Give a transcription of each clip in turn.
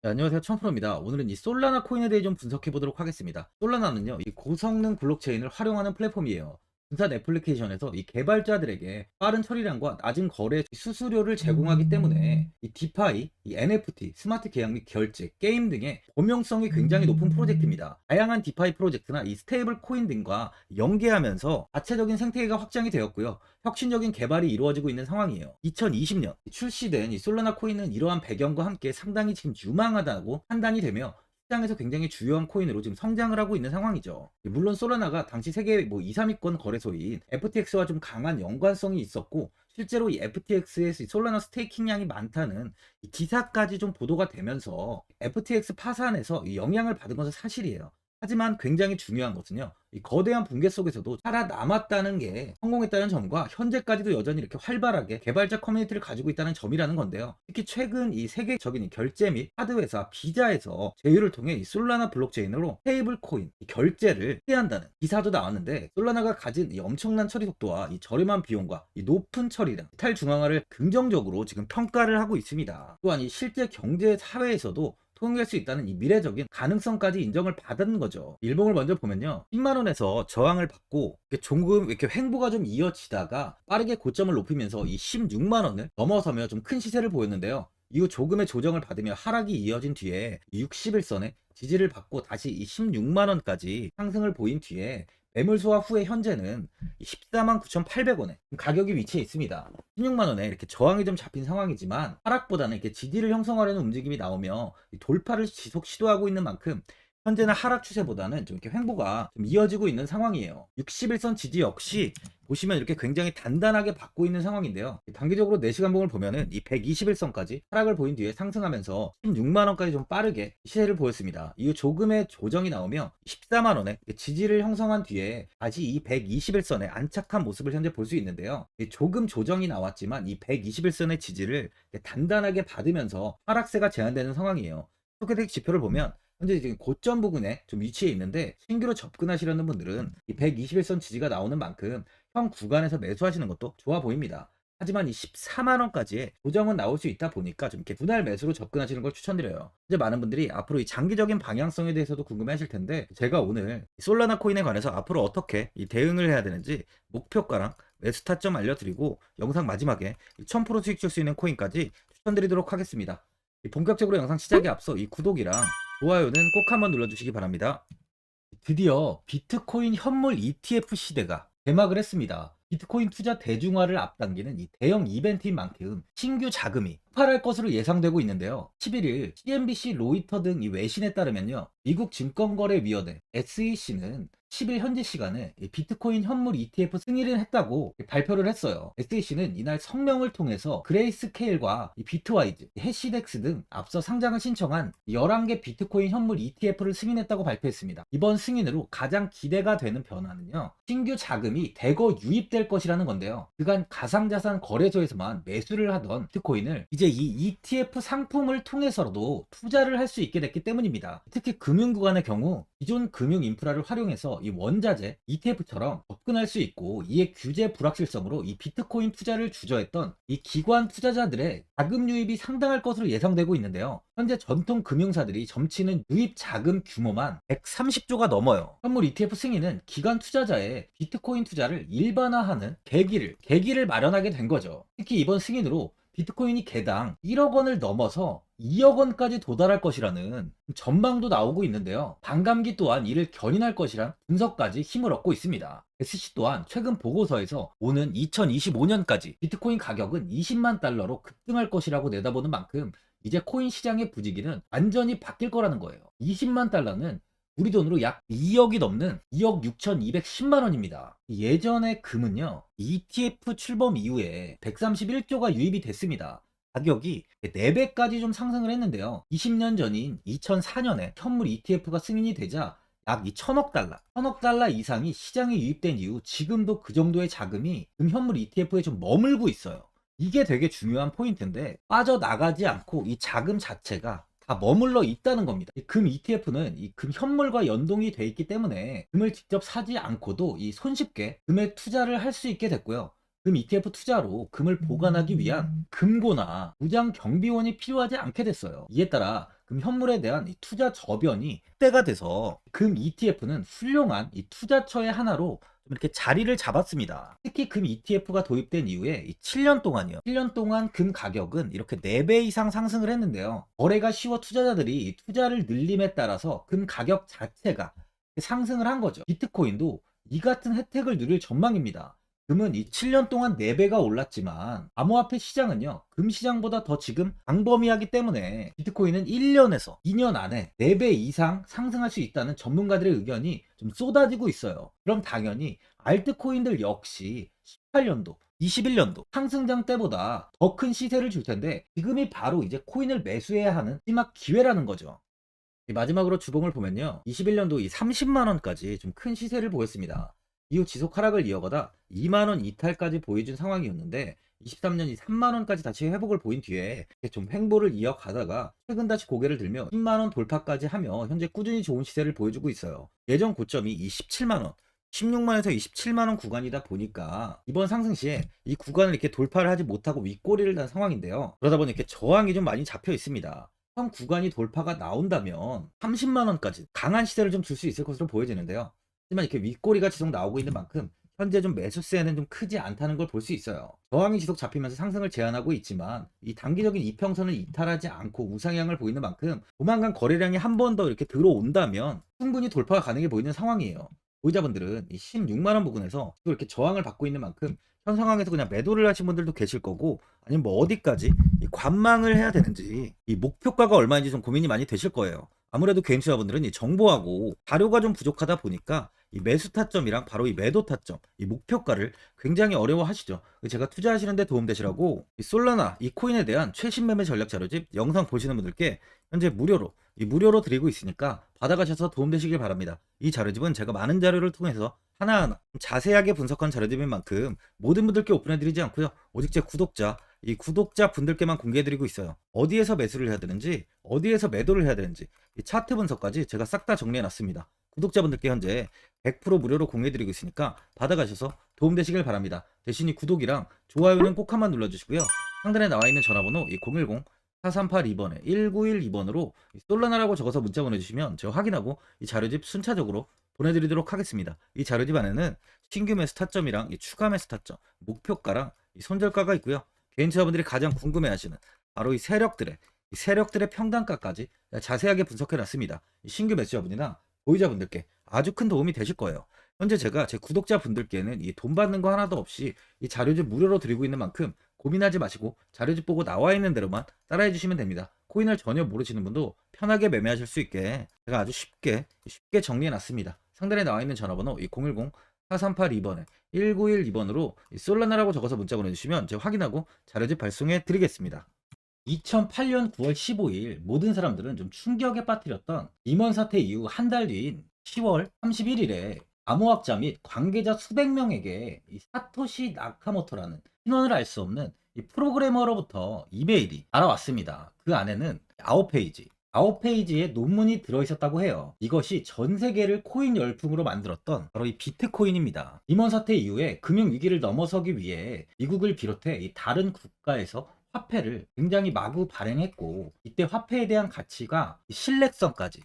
네, 안녕하세요. 청프로입니다. 오늘은 이 솔라나 코인에 대해 좀 분석해 보도록 하겠습니다. 솔라나는요, 이 고성능 블록체인을 활용하는 플랫폼이에요. 분산 애플리케이션에서 이 개발자들에게 빠른 처리량과 낮은 거래 수수료를 제공하기 때문에 이 디파이, 이 NFT, 스마트 계약 및 결제, 게임 등의 범용성이 굉장히 높은 프로젝트입니다. 다양한 디파이 프로젝트나 이 스테이블 코인 등과 연계하면서 자체적인 생태계가 확장이 되었고요. 혁신적인 개발이 이루어지고 있는 상황이에요. 2020년 출시된 이 솔라나 코인은 이러한 배경과 함께 상당히 지금 유망하다고 판단이 되며 시장에서 굉장히 주요한 코인으로 지금 성장을 하고 있는 상황이죠. 물론 솔라나가 당시 세계 2, 3위권 거래소인 FTX와 좀 강한 연관성이 있었고, 실제로 이 FTX에서 솔라나 스테이킹량이 많다는 이 기사까지 좀 보도가 되면서 FTX 파산에서 이 영향을 받은 것은 사실이에요. 하지만 굉장히 중요한 것은요, 이 거대한 붕괴 속에서도 살아남았다는 게 성공했다는 점과 현재까지도 여전히 이렇게 활발하게 개발자 커뮤니티를 가지고 있다는 점이라는 건데요. 특히 최근 이 세계적인 결제 및 하드회사 비자에서 제휴를 통해 이 솔라나 블록체인으로 스테이블 코인 결제를 피한다는 기사도 나왔는데, 솔라나가 가진 이 엄청난 처리 속도와 이 저렴한 비용과 이 높은 처리량, 탈중앙화를 긍정적으로 지금 평가를 하고 있습니다. 또한 이 실제 경제 사회에서도 통용할 수 있다는 이 미래적인 가능성까지 인정을 받은 거죠. 일봉을 먼저 보면요, 10만 원에서 저항을 받고 조금 이렇게 횡보가 좀 이어지다가 빠르게 고점을 높이면서 이 16만 원을 넘어서며 좀 큰 시세를 보였는데요. 이후 조금의 조정을 받으며 하락이 이어진 뒤에 60일선에 지지를 받고 다시 이 16만 원까지 상승을 보인 뒤에 매물 소화 후에 현재는 14만 9,800원에 가격이 위치해 있습니다. 16만 원에 이렇게 저항이 좀 잡힌 상황이지만 하락보다는 이렇게 지지를 형성하려는 움직임이 나오며 돌파를 지속 시도하고 있는 만큼 현재는 하락 추세보다는 좀 이렇게 횡보가 좀 이어지고 있는 상황이에요. 61선 지지 역시 보시면 이렇게 굉장히 단단하게 받고 있는 상황인데요. 단기적으로 4시간 봉을 보면은 이 121선까지 하락을 보인 뒤에 상승하면서 16만 원까지 좀 빠르게 시세를 보였습니다. 이후 조금의 조정이 나오며 14만 원에 지지를 형성한 뒤에 다시 이 121선에 안착한 모습을 현재 볼 수 있는데요. 조금 조정이 나왔지만 이 121선의 지지를 단단하게 받으면서 하락세가 제한되는 상황이에요. 스토캐스틱 지표를 보면 현재 지금 고점 부근에 좀 위치해 있는데, 신규로 접근하시려는 분들은 이 121선 지지가 나오는 만큼 현 구간에서 매수하시는 것도 좋아 보입니다. 하지만 이 14만 원까지의 조정은 나올 수 있다 보니까 좀 이렇게 분할 매수로 접근하시는 걸 추천드려요. 이제 많은 분들이 앞으로 이 장기적인 방향성에 대해서도 궁금해 하실 텐데, 제가 오늘 솔라나 코인에 관해서 앞으로 어떻게 이 대응을 해야 되는지 목표가랑 매수 타점 알려드리고, 영상 마지막에 1000% 수익 줄 수 있는 코인까지 추천드리도록 하겠습니다. 본격적으로 영상 시작에 앞서 이 구독이랑 좋아요는 꼭 한번 눌러주시기 바랍니다. 드디어 비트코인 현물 ETF 시대가 개막을 했습니다. 비트코인 투자 대중화를 앞당기는 이 대형 이벤트인 만큼 신규 자금이 폭발할 것으로 예상되고 있는데요. 11일 CNBC, 로이터 등 이 외신에 따르면요, 미국 증권거래위원회 SEC는 10일 현지 시간에 비트코인 현물 ETF 승인을 했다고 발표를 했어요. SEC는 이날 성명을 통해서 그레이스케일과 비트와이즈, 해시덱스 등 앞서 상장을 신청한 11개 비트코인 현물 ETF를 승인했다고 발표했습니다. 이번 승인으로 가장 기대가 되는 변화는요, 신규 자금이 대거 유입될 것이라는 건데요. 그간 가상자산 거래소에서만 매수를 하던 비트코인을 이제 이 ETF 상품을 통해서도 투자를 할 수 있게 됐기 때문입니다. 특히 금융구간의 경우 기존 금융 인프라를 활용해서 이 원자재 ETF처럼 접근할 수 있고, 이에 규제 불확실성으로 이 비트코인 투자를 주저했던 이 기관 투자자들의 자금 유입이 상당할 것으로 예상되고 있는데요. 현재 전통 금융사들이 점치는 유입 자금 규모만 130조가 넘어요. 현물 ETF 승인은 기관 투자자의 비트코인 투자를 일반화하는 계기를 마련하게 된 거죠. 특히 이번 승인으로 비트코인이 개당 1억 원을 넘어서 2억 원까지 도달할 것이라는 전망도 나오고 있는데요. 반감기 또한 이를 견인할 것이란 분석까지 힘을 얻고 있습니다. SC 또한 최근 보고서에서 오는 2025년까지 비트코인 가격은 20만 달러로 급등할 것이라고 내다보는 만큼 이제 코인 시장의 부지기는 완전히 바뀔 거라는 거예요. 20만 달러는 우리 돈으로 약 2억이 넘는 2억 6,210만 원입니다. 예전에 금은요, ETF 출범 이후에 131조가 유입이 됐습니다. 가격이 4배까지 좀 상승을 했는데요. 20년 전인 2004년에 현물 ETF가 승인이 되자 약 1000억 달러 이상이 시장에 유입된 이후 지금도 그 정도의 자금이 현물 ETF에 좀 머물고 있어요. 이게 되게 중요한 포인트인데, 빠져나가지 않고 이 자금 자체가 다 머물러 있다는 겁니다. 금 ETF는 이 금 현물과 연동이 돼 있기 때문에 금을 직접 사지 않고도 이 손쉽게 금에 투자를 할 수 있게 됐고요. 금 ETF 투자로 금을 보관하기 위한 금고나 무장 경비원이 필요하지 않게 됐어요. 이에 따라 금 현물에 대한 이 투자 저변이 확대가 돼서 금 ETF는 훌륭한 이 투자처의 하나로 좀 이렇게 자리를 잡았습니다. 특히 금 ETF가 도입된 이후에 이 7년 동안이요. 7년 동안 금 가격은 이렇게 4배 이상 상승을 했는데요. 거래가 쉬워 투자자들이 이 투자를 늘림에 따라서 금 가격 자체가 상승을 한 거죠. 비트코인도 이 같은 혜택을 누릴 전망입니다. 금은 이 7년 동안 4배가 올랐지만 암호화폐 시장은요, 금 시장보다 더 지금 광범위하기 때문에 비트코인은 1년에서 2년 안에 4배 이상 상승할 수 있다는 전문가들의 의견이 좀 쏟아지고 있어요. 그럼 당연히 알트코인들 역시 18년도 21년도 상승장 때보다 더 큰 시세를 줄 텐데, 지금이 바로 이제 코인을 매수해야 하는 마지막 기회라는 거죠. 마지막으로 주봉을 보면요, 21년도 이 30만 원까지 좀 큰 시세를 보였습니다. 이후 지속 하락을 이어가다 2만 원 이탈까지 보여준 상황이었는데, 23년 이 3만 원까지 다시 회복을 보인 뒤에 좀 횡보를 이어가다가 최근 다시 고개를 들며 10만 원 돌파까지 하며 현재 꾸준히 좋은 시세를 보여주고 있어요. 예전 고점이 이 17만 원, 16만에서 27만 원 구간이다 보니까 이번 상승 시에 이 구간을 이렇게 돌파를 하지 못하고 윗꼬리를 단 상황인데요. 그러다 보니 이렇게 저항이 좀 많이 잡혀 있습니다. 현 구간이 돌파가 나온다면 30만 원까지 강한 시세를 좀 줄 수 있을 것으로 보여지는데요. 하지만 이렇게 윗꼬리가 계속 나오고 있는 만큼 현재 좀 매수세는 좀 크지 않다는 걸 볼 수 있어요. 저항이 지속 잡히면서 상승을 제한하고 있지만 이 단기적인 이평선을 이탈하지 않고 우상향을 보이는 만큼 조만간 거래량이 한 번 더 이렇게 들어온다면 충분히 돌파가 가능해 보이는 상황이에요. 보유자분들은 이 16만 원 부근에서 또 이렇게 저항을 받고 있는 만큼 현 상황에서 그냥 매도를 하신 분들도 계실 거고, 아니면 뭐 어디까지 이 관망을 해야 되는지, 이 목표가가 얼마인지 좀 고민이 많이 되실 거예요. 아무래도 개인 투자분들은 이 정보하고 자료가 좀 부족하다 보니까 이 매수 타점이랑 바로 이 매도 타점, 이 목표가를 굉장히 어려워하시죠. 제가 투자하시는데 도움되시라고 이 솔라나 이 코인에 대한 최신 매매 전략 자료집 영상 보시는 분들께 현재 무료로 드리고 있으니까 받아가셔서 도움되시길 바랍니다. 이 자료집은 제가 많은 자료를 통해서 하나하나 자세하게 분석한 자료집인 만큼 모든 분들께 오픈해드리지 않고요, 오직 제 이 구독자 분들께만 공개해드리고 있어요. 어디에서 매수를 해야 되는지, 어디에서 매도를 해야 되는지, 이 차트 분석까지 제가 싹 다 정리해놨습니다. 구독자분들께 현재 100% 무료로 공유해드리고 있으니까 받아가셔서 도움되시길 바랍니다. 대신 이 구독이랑 좋아요는 꼭 한번 눌러주시고요. 상단에 나와 있는 전화번호 이 010-4382번에 1912번으로 솔라나라고 적어서 문자 보내주시면 제가 확인하고 이 자료집 순차적으로 보내드리도록 하겠습니다. 이 자료집 안에는 신규 매수 타점이랑 이 추가 매수 타점, 목표가랑 이 손절가가 있고요. 개인 투자분들이 가장 궁금해하시는 바로 이 세력들의 평단가까지 자세하게 분석해놨습니다. 신규 매수자분이나 보유자분들께 아주 큰 도움이 되실 거예요. 현재 제가 제 구독자분들께는 이 돈 받는 거 하나도 없이 이 자료집 무료로 드리고 있는 만큼 고민하지 마시고 자료집 보고 나와 있는 대로만 따라해 주시면 됩니다. 코인을 전혀 모르시는 분도 편하게 매매하실 수 있게 제가 아주 쉽게 정리해 놨습니다. 상단에 나와 있는 전화번호 이 010-4382번에 1912번으로 솔라나라고 적어서 문자 보내주시면 제가 확인하고 자료집 발송해 드리겠습니다. 2008년 9월 15일 모든 사람들은 좀 충격에 빠뜨렸던 임원 사태 이후 한 달 뒤인 10월 31일에 암호학자 및 관계자 수백 명에게 이 사토시 나카모토라는 신원을 알 수 없는 이 프로그래머로부터 이메일이 날아왔습니다. 그 안에는 9페이지의 논문이 들어있었다고 해요. 이것이 전 세계를 코인 열풍으로 만들었던 바로 이 비트코인입니다. 임원 사태 이후에 금융위기를 넘어서기 위해 미국을 비롯해 이 다른 국가에서 화폐를 굉장히 마구 발행했고, 이때 화폐에 대한 가치가 신뢰성까지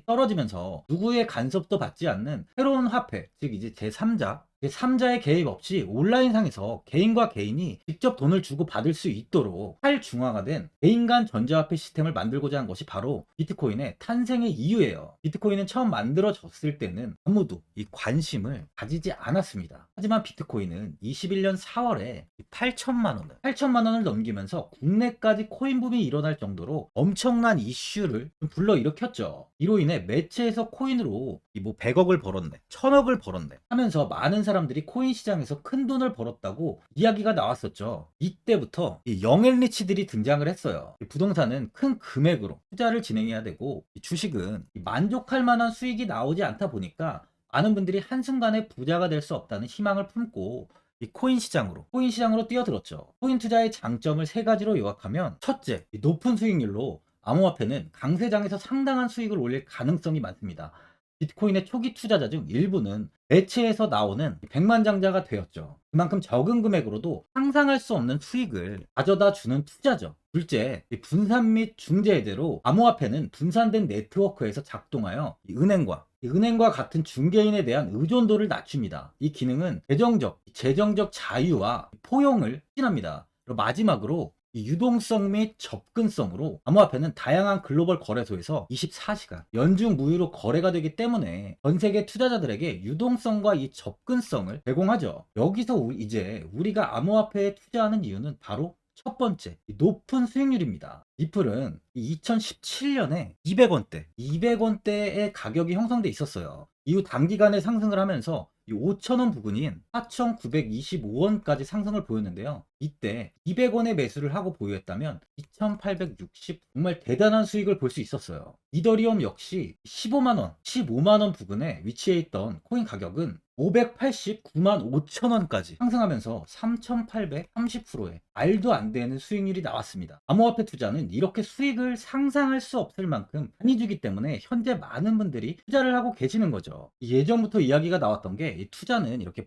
떨어지면서 누구의 간섭도 받지 않는 새로운 화폐, 즉 이제 제3자의 개입 없이 온라인상에서 개인과 개인이 직접 돈을 주고 받을 수 있도록 탈중앙화된 개인 간 전자화폐 시스템을 만들고자 한 것이 바로 비트코인의 탄생의 이유예요. 비트코인은 처음 만들어졌을 때는 아무도 이 관심을 가지지 않았습니다. 하지만 비트코인은 21년 4월에 8천만 원을 넘기면서 국내까지 코인 붐이 일어날 정도로 엄청난 이슈를 불러일으켰죠. 이로 인해 매체에서 코인으로 뭐 100억을 벌었네, 1000억을 벌었네 하면서 많은 사람들이 코인 시장에서 큰 돈을 벌었다고 이야기가 나왔었죠. 이때부터 이 영앤리치들이 등장을 했어요. 부동산은 큰 금액으로 투자를 진행해야 되고, 주식은 만족할 만한 수익이 나오지 않다 보니까 많은 분들이 한순간에 부자가 될 수 없다는 희망을 품고 이 코인 시장으로 뛰어들었죠. 코인 투자의 장점을 세 가지로 요약하면, 첫째, 높은 수익률로 암호화폐는 강세장에서 상당한 수익을 올릴 가능성이 많습니다. 비트코인의 초기 투자자 중 일부는 매체에서 나오는 백만장자가 되었죠. 그만큼 적은 금액으로도 상상할 수 없는 수익을 가져다 주는 투자죠. 둘째, 이 분산 및 중재대로 암호화폐는 분산된 네트워크에서 작동하여 이 은행과 같은 중개인에 대한 의존도를 낮춥니다. 이 기능은 재정적 자유와 포용을 추진합니다. 그리고 마지막으로 이 유동성 및 접근성으로 암호화폐는 다양한 글로벌 거래소에서 24시간 연중 무휴로 거래가 되기 때문에 전 세계 투자자들에게 유동성과 이 접근성을 제공하죠. 여기서 이제 우리가 암호화폐에 투자하는 이유는 바로 첫 번째, 이 높은 수익률입니다. 리플은 2017년에 200원대의 가격이 형성돼 있었어요. 이후 단기간에 상승을 하면서 이 5,000원 부근인 4,925원까지 상승을 보였는데요. 이때 200원의 매수를 하고 보유했다면 2,860 정말 대단한 수익을 볼 수 있었어요. 이더리움 역시 15만원 부근에 위치해 있던 코인 가격은 589만 5천원까지 상승하면서 3,830%의 말도 안 되는 수익률이 나왔습니다. 암호화폐 투자는 이렇게 수익을 상상할 수 없을 만큼 많이 주기 때문에 현재 많은 분들이 투자를 하고 계시는 거죠. 예전부터 이야기가 나왔던 게 이 투자는 이렇게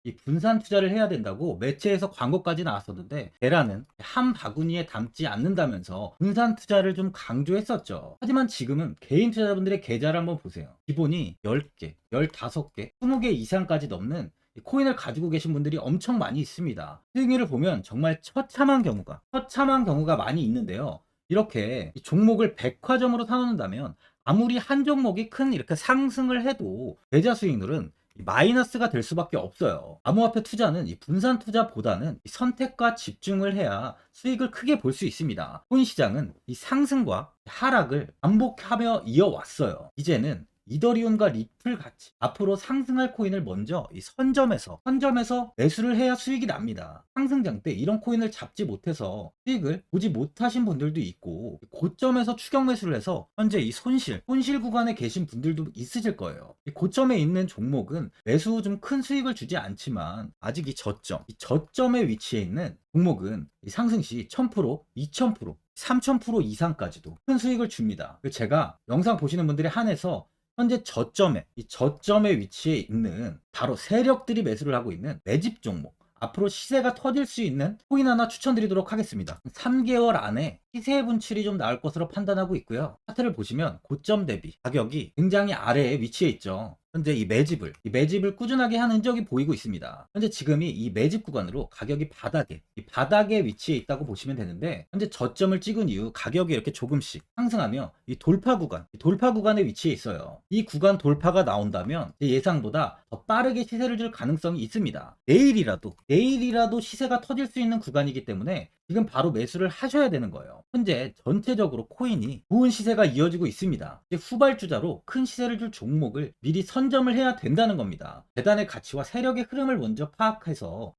이 분산 투자를 해야 된다고 매체에서 광고까지 나왔었는데 테라는 한 바구니에 담지 않는다면서 분산 투자를 좀 강조했었죠. 하지만 지금은 개인 투자자분들의 계좌를 한번 보세요. 기본이 10개, 15개, 20개 이상까지 넘는 코인을 가지고 계신 분들이 엄청 많이 있습니다. 수익률을 보면 정말 처참한 경우가 많이 있는데요. 이렇게 종목을 백화점으로 사놓는다면 아무리 한 종목이 큰 이렇게 상승을 해도 계좌 수익률은 마이너스가 될 수밖에 없어요. 암호화폐 투자는 이 분산 투자보다는 이 선택과 집중을 해야 수익을 크게 볼 수 있습니다. 코인 시장은 이 상승과 하락을 반복하며 이어왔어요. 이제는 이더리움과 리플 같이 앞으로 상승할 코인을 먼저 이 선점에서 매수를 해야 수익이 납니다. 상승장 때 이런 코인을 잡지 못해서 수익을 보지 못하신 분들도 있고, 고점에서 추격 매수를 해서 현재 이 손실 구간에 계신 분들도 있으실 거예요. 이 고점에 있는 종목은 매수 후 좀 큰 수익을 주지 않지만 아직 이 저점에 위치해 있는 종목은 이 상승 시 1000%, 2000%, 3000% 이상까지도 큰 수익을 줍니다. 제가 영상 보시는 분들에 한해서 현재 저점에 위치해 있는 바로 세력들이 매수를 하고 있는 매집 종목, 앞으로 시세가 터질 수 있는 코인 하나 추천드리도록 하겠습니다. 3개월 안에 시세 분출이 좀 나올 것으로 판단하고 있고요. 차트를 보시면 고점 대비 가격이 굉장히 아래에 위치해 있죠. 현재 이 매집을 꾸준하게 한 흔적이 보이고 있습니다. 현재 지금이 이 매집 구간으로 가격이 바닥에 위치해 있다고 보시면 되는데, 현재 저점을 찍은 이후 가격이 이렇게 조금씩 상승하며 이 돌파 구간에 위치해 있어요. 이 구간 돌파가 나온다면 제 예상보다 더 빠르게 시세를 줄 가능성이 있습니다. 내일이라도 시세가 터질 수 있는 구간이기 때문에 지금 바로 매수를 하셔야 되는 거예요. 현재 전체적으로 코인이 좋은 시세가 이어지고 있습니다. 이제 후발주자로 큰 시세를 줄 종목을 미리 선점을 해야 된다는 겁니다. 재단의 가치와 세력의 흐름을 먼저 파악해서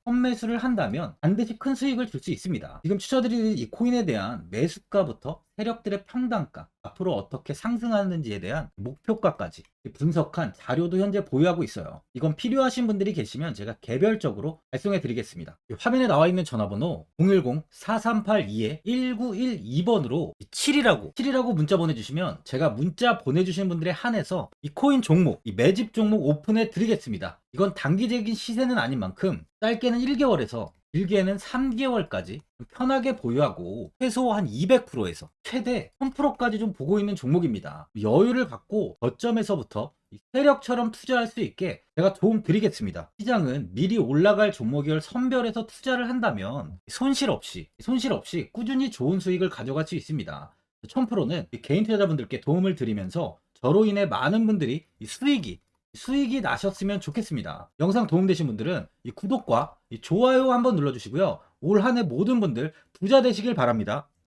선매수를 한다면 반드시 큰 수익을 줄 수 있습니다. 지금 추천드리는 이 코인에 대한 매수가부터 세력들의 평단가, 앞으로 어떻게 상승하는지에 대한 목표가까지 분석한 자료도 현재 보유하고 있어요. 이건 필요하신 분들이 계시면 제가 개별적으로 발송해 드리겠습니다. 화면에 나와 있는 전화번호 010-4382-1912번으로 7이라고 문자 보내주시면 제가 문자 보내주신 분들에 한해서 이 코인 종목, 이 매집 종목 오픈해 드리겠습니다. 이건 단기적인 시세는 아닌 만큼 짧게는 1개월에서 길게는 3개월까지 편하게 보유하고 최소 한 200%에서 최대 1000%까지 좀 보고 있는 종목입니다. 여유를 갖고 저점에서부터 세력처럼 투자할 수 있게 제가 도움 드리겠습니다. 시장은 미리 올라갈 종목을 선별해서 투자를 한다면 손실 없이 꾸준히 좋은 수익을 가져갈 수 있습니다. 1000%는 개인 투자자분들께 도움을 드리면서 저로 인해 많은 분들이 수익이 나셨으면 좋겠습니다. 영상 도움되신 분들은 이 구독과 이 좋아요 한번 눌러주시고요. 올 한 해 모든 분들 부자 되시길 바랍니다.